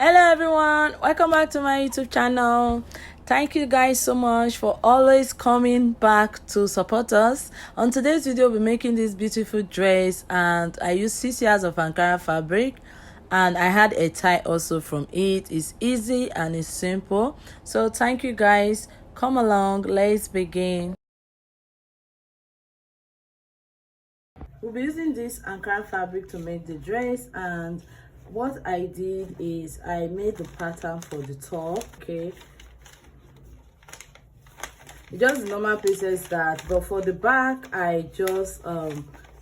Hello everyone, welcome back to my YouTube channel. Thank you guys so much for always coming back to support us. On today's video, we'll be making this beautiful dress, and I used 6 yards of Ankara fabric, and I had a tie also from it. It's easy and it's simple. So thank you guys. Come along, let's begin. We'll be using this Ankara fabric to make the dress, and what I did is I made the pattern for the top. Okay, just the normal pieces that, but for the back I just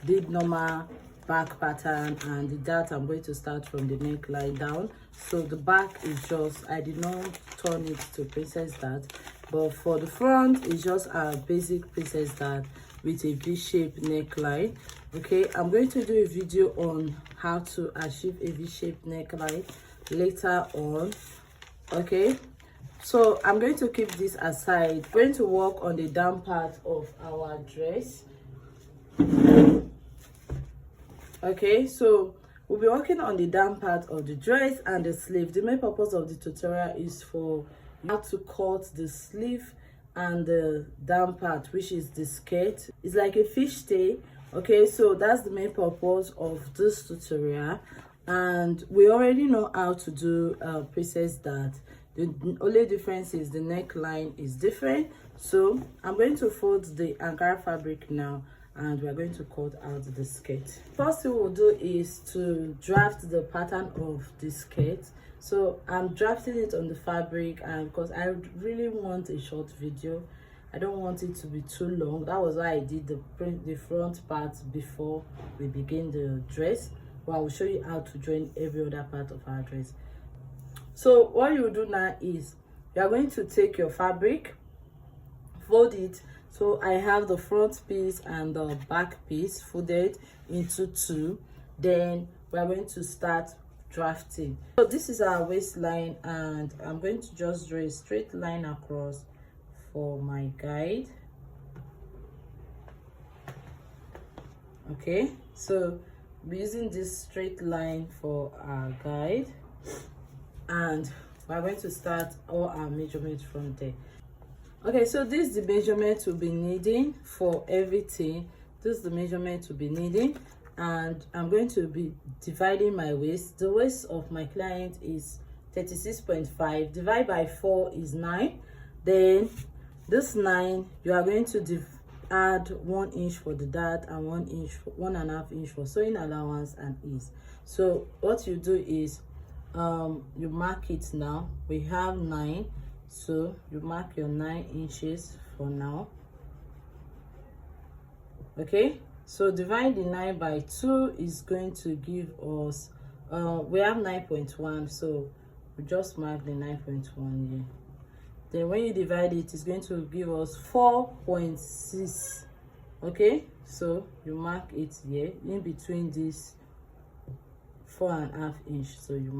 did normal back pattern, and the dart I'm going to start from the neckline down. So the back is just, I did not turn it to princess dart, but for the front it's just a basic princess dart with a V-shaped neckline. Okay, I'm going to do a video on how to achieve a V-shaped neckline later on. Okay, so I'm going to keep this aside. I'm going to work on the down part of our dress. Okay, so we'll be working on the down part of the dress and the sleeve. The main purpose of the tutorial is for how to cut the sleeve and the down part, which is the skirt. It's like a fishtail. Okay, so that's the main purpose of this tutorial, and we already know how to do princess dart. The only difference is the neckline is different. So I'm going to fold the Ankara fabric now, and we're going to cut out the skirt. First thing we'll do is to draft the pattern of the skirt. So I'm drafting it on the fabric, and because I really want a short video, I don't want it to be too long. That was why I did the front part before we begin the dress. But I will show you how to join every other part of our dress. So what you do now is you are going to take your fabric, fold it. So I have the front piece and the back piece folded into two. Then we are going to start drafting. So this is our waistline, and I'm going to just draw a straight line across for my guide. Okay, so we're using this straight line for our guide, and we're going to start all our measurements from there. Okay, so this is the measurement we'll be needing for everything. This is the measurement we'll be needing, and I'm going to be dividing my waist. The waist of my client is 36.5. Divide by 4 is 9. Then this 9, you are going to add 1 inch for the dart and 1.5 inch for sewing allowance and ease. So what you do is you mark it now. We have 9, so you mark your 9 inches for now. Okay, so divide the 9 by 2 is going to give us we have 9.1, so we just mark the 9.1 here. Then when you divide it, it's going to give us 4.6. Okay, so you mark it here in between this 4.5 inch. So you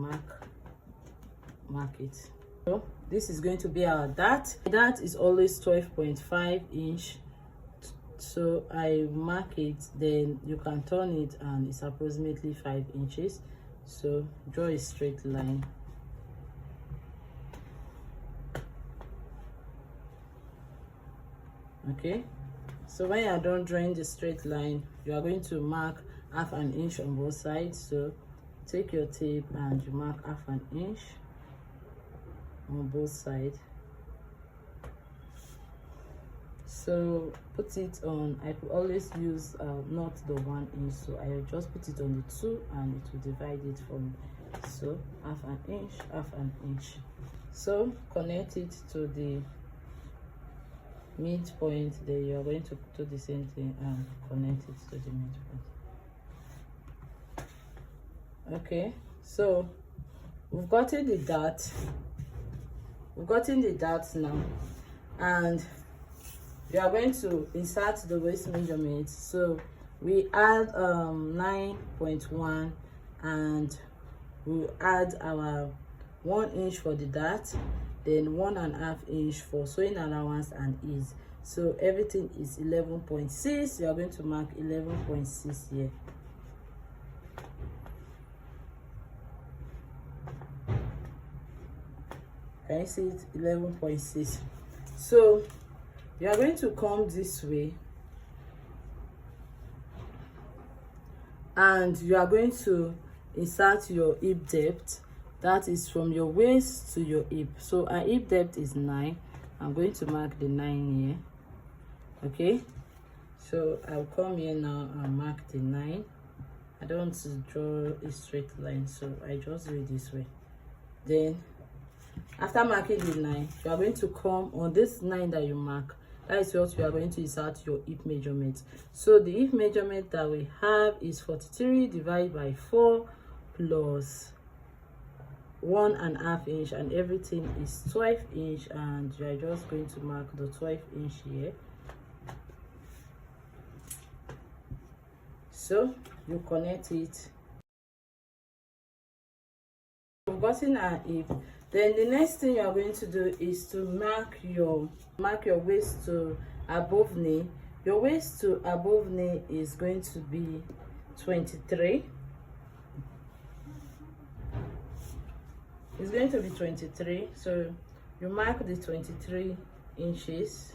mark it. So this is going to be our dart. Dart is always 12.5 inch. So I mark it, then you can turn it, and it's approximately 5 inches. So draw a straight line. Okay, so when you are done drawing the straight line, you are going to mark 1/2 inch on both sides. So take your tape and you mark 1/2 inch on both sides. So put it on, I could always use not the 1 inch, so I will just put it on the 2, and it will divide it from, so 1/2 inch, 1/2 inch. So connect it to the midpoint. Then you are going to do the same thing and connect it to the midpoint. Okay, so we've gotten the dart. We've gotten the dart now, and we are going to insert the waist measurement. So we add 9.1, and we'll add our 1 inch for the dart, then 1.5 inch for sewing allowance and ease. So everything is 11.6. You are going to mark 11.6 here. Can you see it? 11.6. So you are going to come this way, and you are going to insert your hip depth. That is from your waist to your hip. So our hip depth is 9. I'm going to mark the 9 here. Okay, so I'll come here now and mark the 9. I don't want to draw a straight line, so I just do it this way. Then after marking the 9, you are going to come on this 9 that you mark. That is what you are going to insert your hip measurement. So the hip measurement that we have is 43 divided by 4 plus 1.5 inch, and everything is 12 inch, and you are just going to mark the 12 inch here. So you connect it. We've gotten our hip. Then the next thing you are going to do is to mark your waist to above knee. Your waist to above knee is going to be 23. It's going to be 23. So you mark the 23 inches.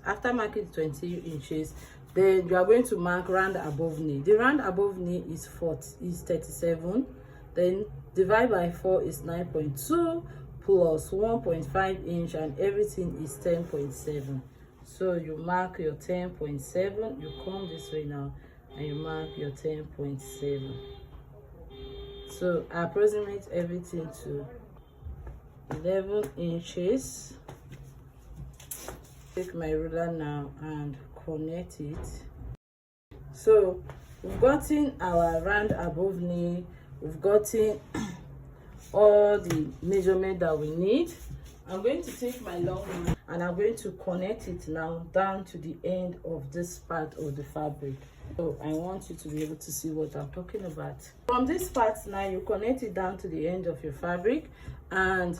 After marking the 20 inches, then you are going to mark round above knee. The round above knee is 37. Then divide by 4 is 9.2 plus 1.5 inch, and everything is 10.7. So you mark your 10.7. You come this way now and you mark your 10.7. So I approximate everything to 11 inches. Take my ruler now and connect it. So we've gotten our round above knee, we've gotten all the measurement that we need. I'm going to take my long one and I'm going to connect it now down to the end of this part of the fabric. So I want you to be able to see what I'm talking about. From this part now, you connect it down to the end of your fabric, and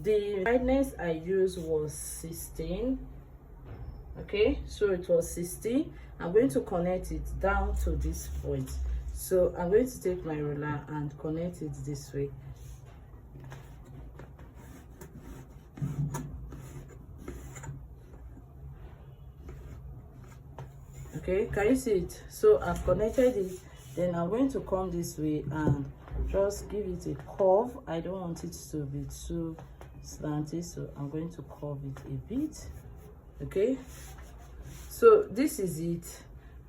the wideness I used was 16. Okay, so it was 16. I'm going to connect it down to this point. So I'm going to take my ruler and connect it this way. Okay, can you see it? So I've connected it. Then I'm going to come this way and just give it a curve. I don't want it to be too slanted, so I'm going to curve it a bit. Okay, so this is it.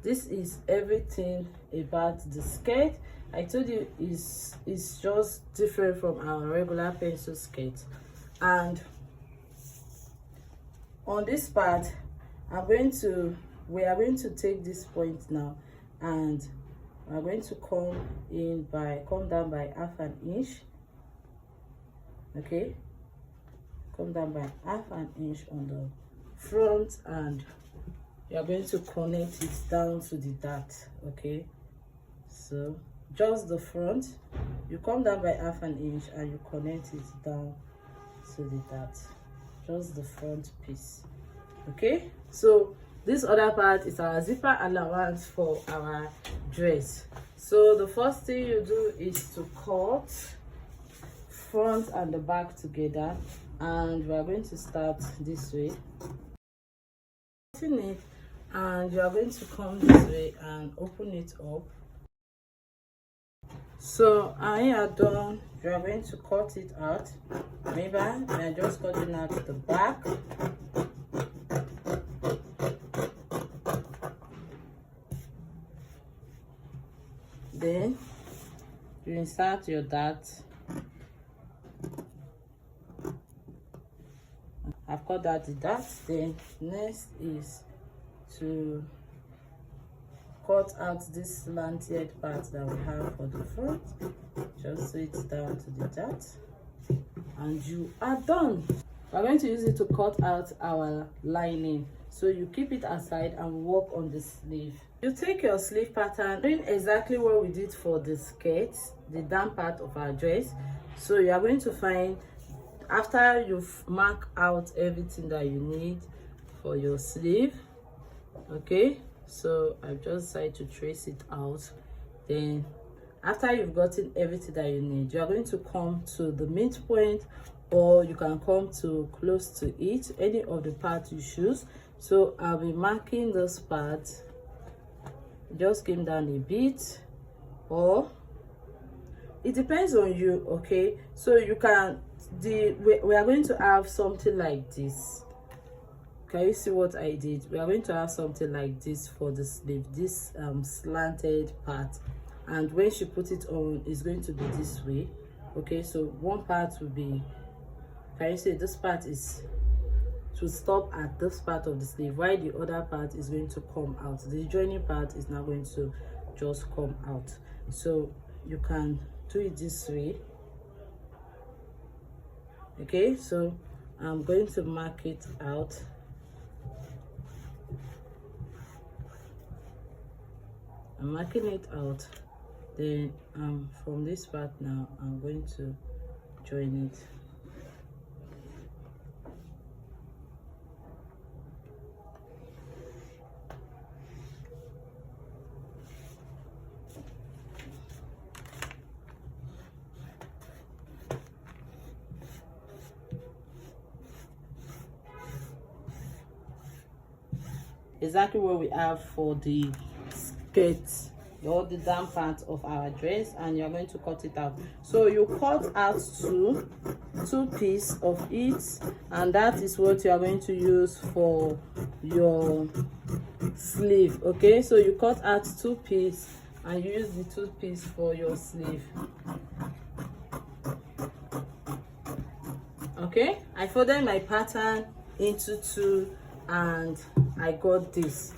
This is everything about the skirt. I told you it's just different from our regular pencil skirt. And on this part, we are going to take this point now, and we're going to come down by half an inch. Okay, come down by half an inch on the front, and you are going to connect it down to the dart. Okay, so just the front, you come down by half an inch and you connect it down to the dart, just the front piece. Okay, so this other part is our zipper allowance for our dress. So the first thing you do is to cut front and the back together, and we are going to start this way. Open it, and you are going to come this way and open it up. So I are done. You are going to cut it out. Maybe we are just cutting out the back. Then you insert your dart. I've cut out the dart. Then next is to cut out this slanted part that we have for the front. Just sew it down to the dart, and you are done. We're going to use it to cut out our lining. So you keep it aside and work on the sleeve. You take your sleeve pattern, doing exactly what we did for the skirt, the down part of our dress. So you are going to find, after you've marked out everything that you need for your sleeve, okay, so I've just decided to trace it out. Then after you've gotten everything that you need, you are going to come to the midpoint, or you can come to close to it, any of the parts you choose. So I'll be marking this part, just came down a bit, or it depends on you. Okay, so you can, we are going to have something like this. Can you see what I did? We are going to have something like this for the sleeve, this slanted part, and when she put it on, it's going to be this way. Okay, so one part will be, can you see, this part is to stop at this part of the sleeve, while the other part is going to come out. The joining part is now going to just come out. So you can do it this way. Okay, so I'm going to mark it out. I'm marking it out, then from this part now I'm going to join it. Exactly what we have for the skirt, or the down part of our dress, and you're going to cut it out. So you cut out two pieces of it, and that is what you are going to use for your sleeve. Okay, so you cut out 2 pieces and you use the 2 pieces for your sleeve. Okay, I folded my pattern into 2 and I got this.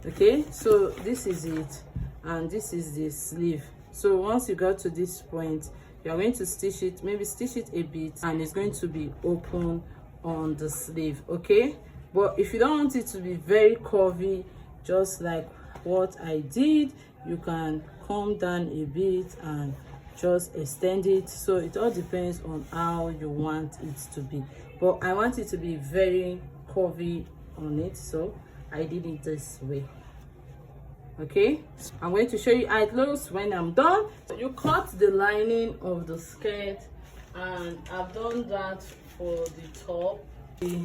Okay, so this is it, and this is the sleeve. So once you got to this point, you're going to stitch it, maybe stitch it a bit, and it's going to be open on the sleeve. Okay, but if you don't want it to be very curvy, just like what I did, you can come down a bit and just extend it. So it all depends on how you want it to be, but I want it to be very curvy on it, so I did it this way. Okay, I'm going to show you how it looks when I'm done. So you cut the lining of the skirt, and I've done that for the top, the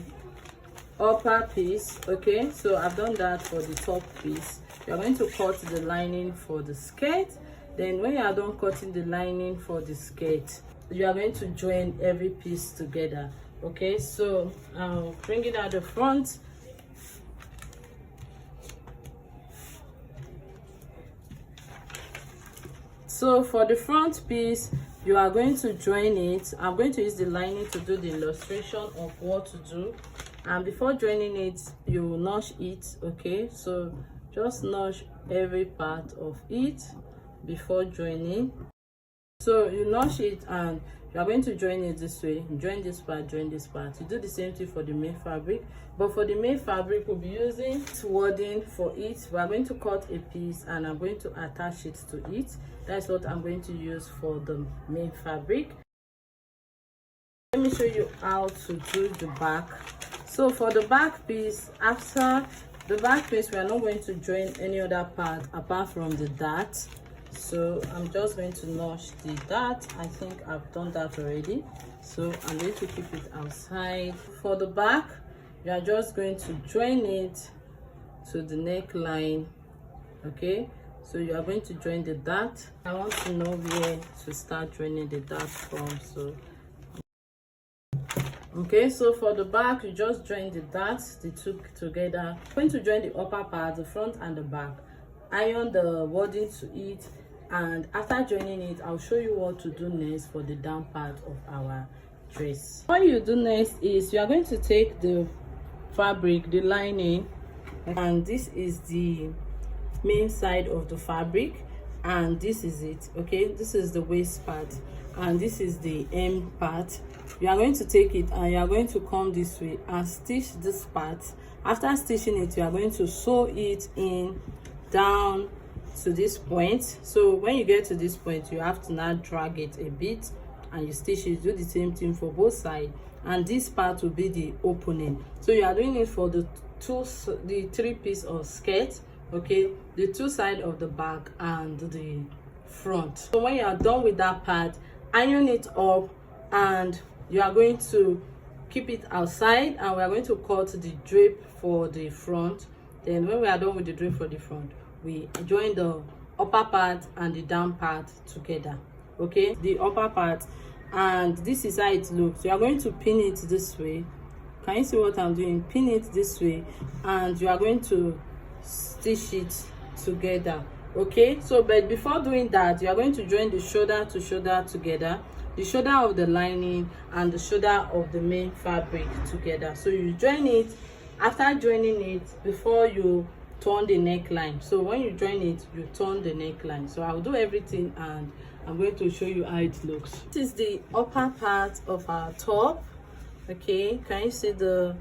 upper piece. Okay, so I've done that for the top piece. You're going to cut the lining for the skirt. Then when you are done cutting the lining for the skirt, you are going to join every piece together. Okay, so I'm bringing out the front. So for the front piece, you are going to join it. I'm going to use the lining to do the illustration of what to do, and before joining it, you will notch it. Okay, so just notch every part of it before joining. So you notch it and you are going to join it this way. Join this part, join this part. You do the same thing for the main fabric, but for the main fabric, we'll be using wording for it. We are going to cut a piece and I'm going to attach it to it. That's what I'm going to use for the main fabric. Let me show you how to do the back. So for the back piece, after the back piece, we are not going to join any other part apart from the dart. So I'm just going to notch the dart. I think I've done that already, so I'm going to keep it outside. For the back, you are just going to join it to the neckline. Okay, so you are going to join the dart. I want to know where to start joining the dart from. So okay, so for the back, you just join the darts, the two together. I'm going to join the upper part, the front and the back. Iron the wording to it, and after joining it, I'll show you what to do next for the down part of our dress. What you do next is you are going to take the fabric, the lining, and this is the main side of the fabric, and this is it. Okay, this is the waist part and this is the hem part. You are going to take it and you are going to come this way and stitch this part. After stitching it, you are going to sew it in down to this point. So when you get to this point, you have to now drag it a bit and you stitch it. Do the same thing for both sides, and this part will be the opening. So you are doing it for the 3 piece of skirt. Okay, the 2 sides of the back and the front. So when you are done with that part, iron it up, and you are going to keep it outside, and we are going to cut the drape for the front. Then when we are done with the drape for the front, we join the upper part and the down part together. Okay, the upper part, and this is how it looks. You are going to pin it this way. Can you see what I'm doing? Pin it this way, and you are going to stitch it together. Okay, so but before doing that, you are going to join the shoulder to shoulder together, the shoulder of the lining and the shoulder of the main fabric together. So you join it. After joining it, before you turn the neckline, so when you join it, you turn the neckline. So I'll do everything and I'm going to show you how it looks. This is the upper part of our top. Okay, can you see the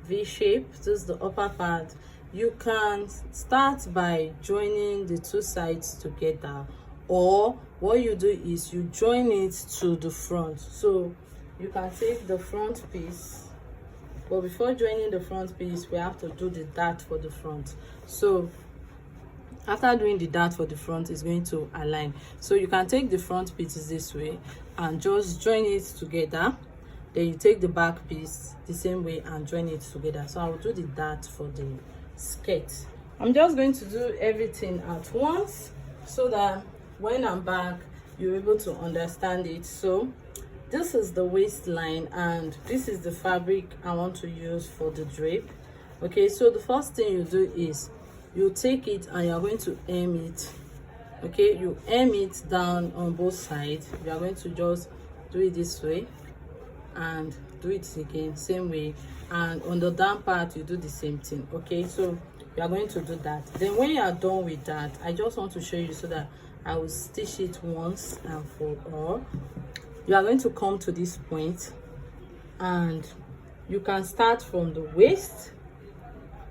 V shape? This is the upper part. You can start by joining the two sides together, or what you do is you join it to the front. So you can take the front piece, but before joining the front piece, we have to do the dart for the front. So after doing the dart for the front, is going to align. So you can take the front pieces this way and just join it together. Then you take the back piece the same way and join it together. So I will do the dart for the skirt. I'm just going to do everything at once so that when I'm back, you're able to understand it. So this is the waistline, and this is the fabric I want to use for the drape. Okay, so the first thing you do is you take it and you're going to hem it. Okay, you hem it down on both sides. You are going to just do it this way and do it again same way, and on the down part you do the same thing. Okay, so you are going to do that. Then when you are done with that, I just want to show you so that I will stitch it once and for all. You are going to come to this point, and you can start from the waist.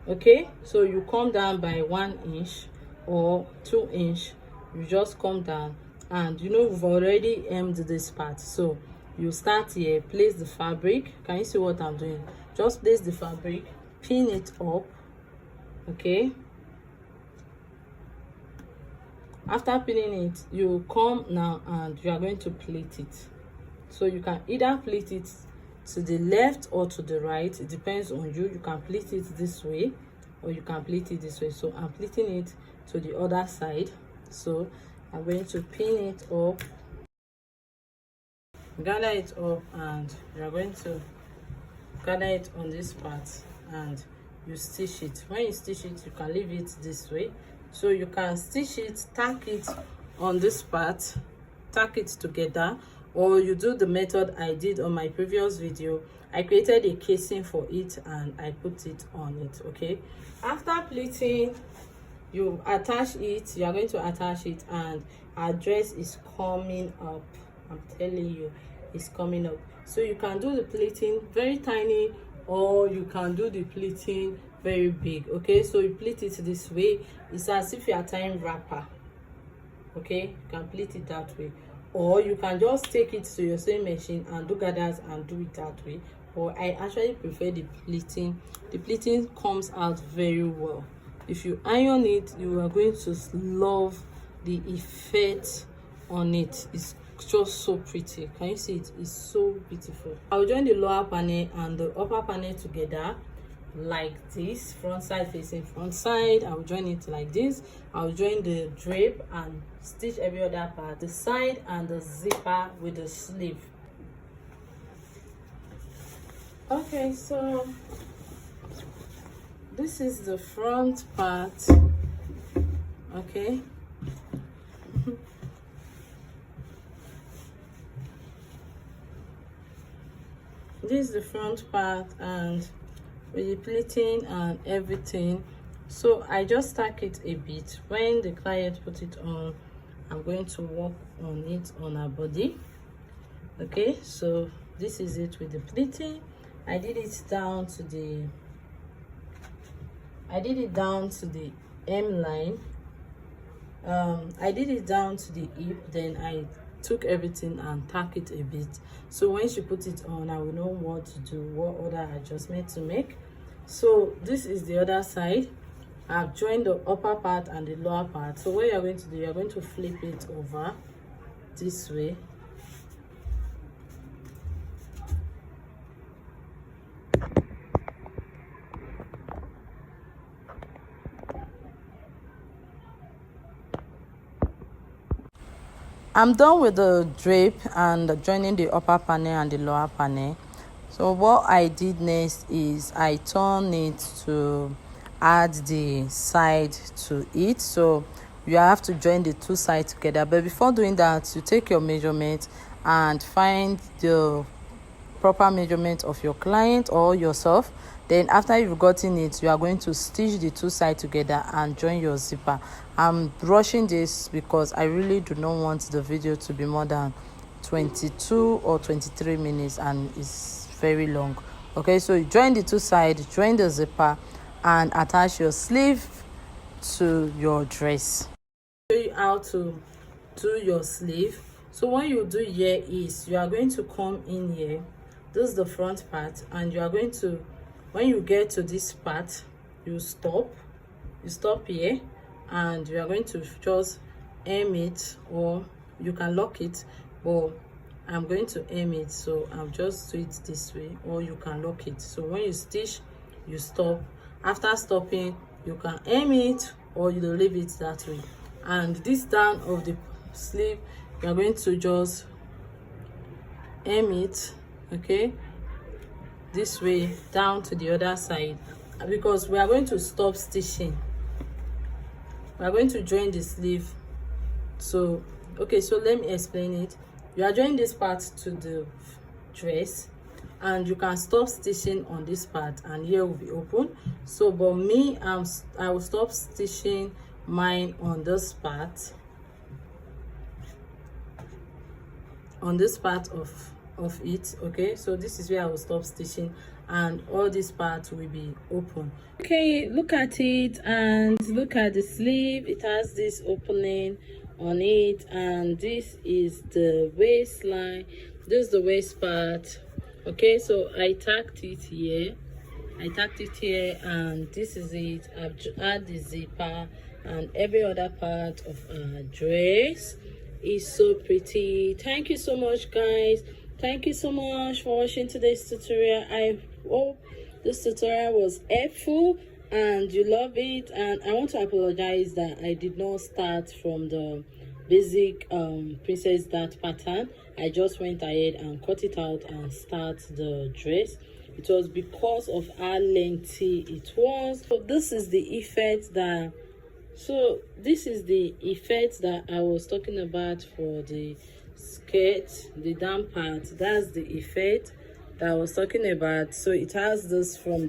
Okay, so you come down by 1 inch or 2 inch. You just come down, and you know we've already hemmed this part. So you start here, place the fabric. Can you see what I'm doing? Just place the fabric, pin it up. Okay, after pinning it, you come now and you are going to plait it. So you can either plait it to the left or to the right, it depends on you. You can plait it this way or you can plait it this way. So I'm plaiting it to the other side. So I'm going to pin it up, gather it up, and you're going to gather it on this part and you stitch it. When you stitch it, you can leave it this way. So you can stitch it, tack it on this part, tack it together, or you do the method I did on my previous video. I created a casing for it and I put it on it. Okay, after pleating, you attach it. You are going to attach it, and our dress is coming up. I'm telling you, it's coming up. So you can do the pleating very tiny, or you can do the pleating very big. Okay, so you pleat it this way. It's as if you are tying wrapper. Okay, you can pleat it that way, or you can just take it to your sewing machine and do gathers and do it that way. Or I actually prefer the pleating. The pleating comes out very well. If you iron it, you are going to love the effect on it. It's just so pretty. Can you see it? It's so beautiful. I'll join the lower panel and the upper panel together like this, front side facing front side. I'll join it like this. I'll join the drape and stitch every other part, the side and the zipper with the sleeve. Okay, so this is the front part. Okay, this is the front part, and with the pleating and everything. So I just tack it a bit. When the client put it on, I'm going to work on it on her body. Okay, so this is it with the pleating. I did it down to the hem line. I did it down to the hip, then I took everything and tack it a bit. So when she put it on, I will know what to do, what other adjustment to make. So this is the other side. I've joined the upper part and the lower part. So what you're going to do, you're going to flip it over this way. I'm done with the drape and joining the upper panel and the lower panel. So what I did next is I turn it to add the side to it. So you have to join the two sides together, but before doing that, you take your measurement and find the proper measurement of your client or yourself. Then after you've gotten it, you are going to stitch the two sides together and join your zipper. I'm rushing this because I really do not want the video to be more than 22 or 23 minutes and it's very long. Okay, so you join the two sides, join the zipper and attach your sleeve to your dress. Show you how to do your sleeve. So what you do here is you are going to come in here. This is the front part, and you are going to, when you get to this part, you stop here, and you are going to just aim it, or you can lock it, but I'm going to aim it, so I'll just do it this way, or you can lock it. So when you stitch, you stop. After stopping, you can aim it or you leave it that way. And this down of the sleeve, you are going to just aim it, okay, this way down to the other side, because we are going to stop stitching. We are going to join the sleeve. So okay, so let me explain it. You are joining this part to the dress, and you can stop stitching on this part, and here will be open. So but me, I will stop stitching mine on this part, of it. Okay, so this is where I will stop stitching, and all this part will be open. Okay, look at it and look at the sleeve. It has this opening on it, and this is the waistline. This is the waist part. Okay, so I tacked it here, and this is it. I've added the zipper, and every other part of our dress is so pretty. Thank you so much, guys. Thank you so much for watching today's tutorial. I hope this tutorial was helpful and you love it. And I want to apologize that I did not start from the basic princess dart pattern. I just went ahead and cut it out and start the dress. It was because of how lengthy it was. So this is the effect that I was talking about for the skirt, the down part. That's the effect that I was talking about. So it has this from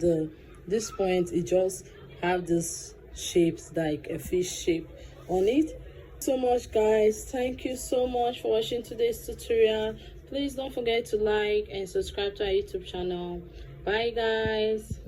this point, it just have this shapes like a fish shape on it. So much, guys. Thank you so much for watching today's tutorial. Please don't forget to like and subscribe to our YouTube channel. Bye, guys.